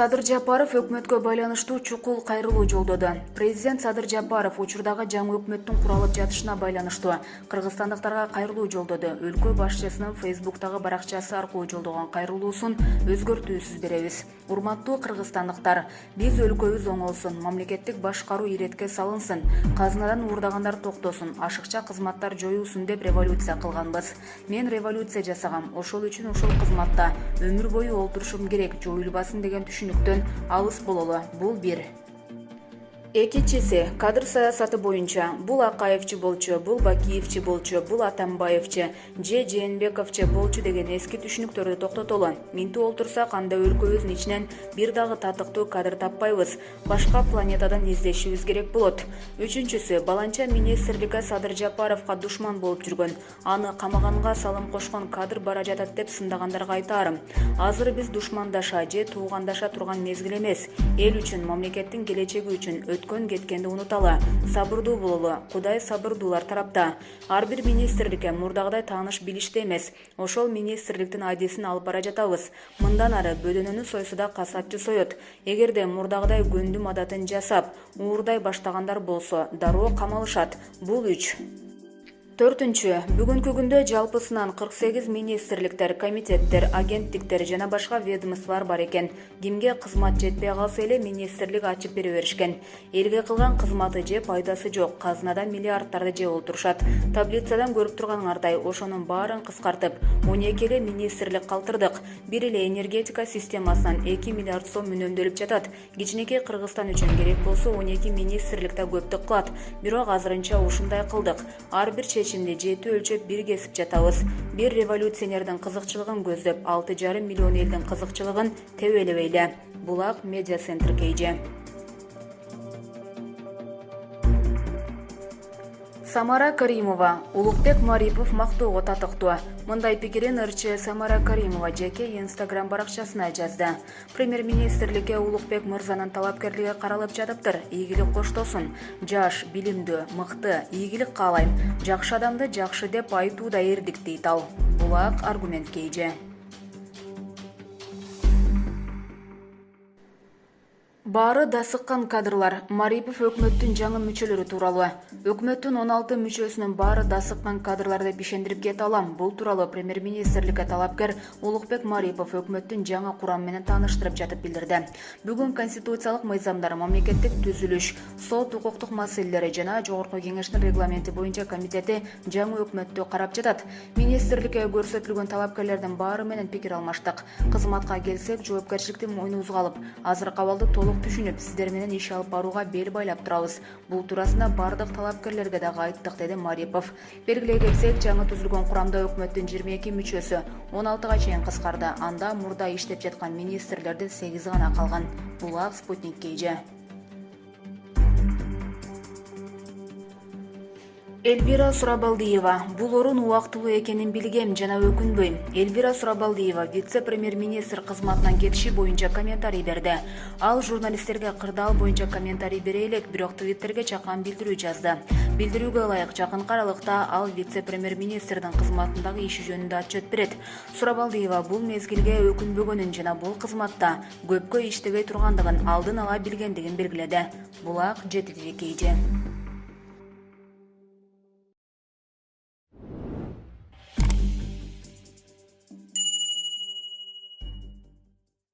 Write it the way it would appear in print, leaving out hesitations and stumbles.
Садыр Жапаров өкмөткө байланыштуу чукул кайрылуу жолдоду. Президент Садыр Жапаров учурдагы жаңы өкмөттүн куралып жатышына байланыштуу кыргызстандыктарга кайрылуу жолдоду. Өлкө башчысынын Фейсбуктагы баракчасы аркылуу жолдогон кайрылуусун өзгөртүүсүз беребиз. Урматтуу кыргызстандыктар, биз өлкөбүз оңолсун, мамлекеттик башкаруу иретке салынсын, казынадан уурдагандар токтосун, ашыкча кызматтар жоюлсун деп революция кылганбыз. Мен революция жасагам, ошол үчүн ошол кызматта өмүр бою олтурушум керек, жоюлбасын деген түшүнүктөн алыс бололу. Бул бир. Экинчиси, кадр саясаты боюнча бул Акаевчи болчу, бул Бакиевчи болчу, бул Атамбаевчи, Жээнбековчи болчу деген эски түшүнүктөрдү токтотолу. Минтип олтурсак, анда өлкөбүздүн ичинен бир дагы татыктуу кадр таппайбыз. Башка планетадан издешибиз керек болот. Үчүнчүсү, баланча министрликке Садыр Жапаровго душман болуп жүргөн, аны камаганга салым кошкон кадр бара жатат деп сындагандарга айтаарым. Азыр биз душмандаша же туугандаша турган мезгил эмес. Эл үчүн, мамлекеттин келечеги үчүн өткөн кеткенди унуталы, сабырдуу бололу. Кудай сабырдуулар тарапта. Ар бир министрликке мурдагыдай тааныш билиште эмес. Ошол министрликтин айдисин алып бара жатабыз. Мындан ары бөдөнөнү сойсуда касапчы соет. Эгерде мурдагыдай гөндүм адатын жасап, уурдай баштагандар болсо, дароо камалышат. Бул 3. Төртүнчү, бүгүнкү күндө жалпысынан 48 министрликтер, комитеттер, агенттиктер жана башка ведомстволор бар экен. Кимге кызмат жетпей калса эле министрлик ачып бере беришкен. Элге кылган кызматы же пайдасы жок, казынадан миллиардтарды жеп олтурушат. Таблицадан көрүп турганыңардай, ошонун баарын кыскартып, 12 эле министрлик калтырдык. Бир эле энергетика системасынан 2 миллиард сом үнөмдөлүп жатат. Кичинекей Кыргызстан үчүн керек болсо 12 министрликте көптүк кылат. Бирок азырынча ушундай кылдык. Ар бир чечимди жети өлчөп бир кесип жатабыз. Бир революционердин кызыкчылыгын көздөп 6,5 миллион элдин кызыкчылыгын тебелебейле. Булак медиа центр KG. Самара Каримова, Улукбек Марипов мактоого татыктуу. Мындай пикирин ырчы Самара Каримова жеке Инстаграм баракчасына жазды. Премьер-министрликке Улукбек мырзанын талапкерлиги каралып жатыптыр. Ийгилик коштосун. Жаш, билимдүү, мыкты, ийгилик каалайм. Жакшы адамды жакшы деп айтууда эрдик дейт ал. Булак аргумент KG. Баары да сыккан кадрлар. Марипов өкмөттүн жаңы мүчөлөрү тууралуу. Өкмөттүн 16 мүчөсүнүн баары да сыккан кадрлар деп ишендирип кете алам. Бул тууралуу премьер-министрликке талапкер Улукбек Марипов өкмөттүн жаңы курамы менен тааныштырып жатып билдирди. Бүгүн конституциялык мыйзамдар, мамлекеттик түзүлүш, сот укуктук маселелери жана Жогорку Кеңештин регламенти боюнча комитети жаңы өкмөттү карап жатат. Министрликке көрсөтүлгөн талапкерлердин баары менен пикир алмаштык. Кызматка келсек, жоопкерчиликти мойнубузга алып, азыркы абалды толук түшүнүп, сиздер менен иш алып барууга бел байлап турабыз. Бул туурасында бардык талапкерлерге дагы айттык, деди Марипов. Белгилей кетсек, жаңы түзүлгөн курамда өкмөттүн 22 мүчөсү 16га чейин кыскарды. Анда мурда иштеп жаткан министрлердин 8 гана калган. Булак Спутник KG. Эльвира Сурабалдиева, бул орун убактылуу экенин билгем жана өкүнбөйм. Эльвира Сурабалдиева вице-премьер-министр кызматынан кетиши боюнча комментарий берди. Ал журналисттерге кырдаал боюнча комментарий бере элек, бирок Твиттерге чакан билдирүү жазды. Билдирүүгө ылайык, жакынкы аралыкта ал вице-премьер-министрдин кызматындагы иши жөнүндө отчет берет. Сурабалдиева бул мезгилге өкүнбөгөнүн жана бул кызматта көпкө иштебей тургандыгын алдын ала билгендигин белгиледи. Булак JTV KG.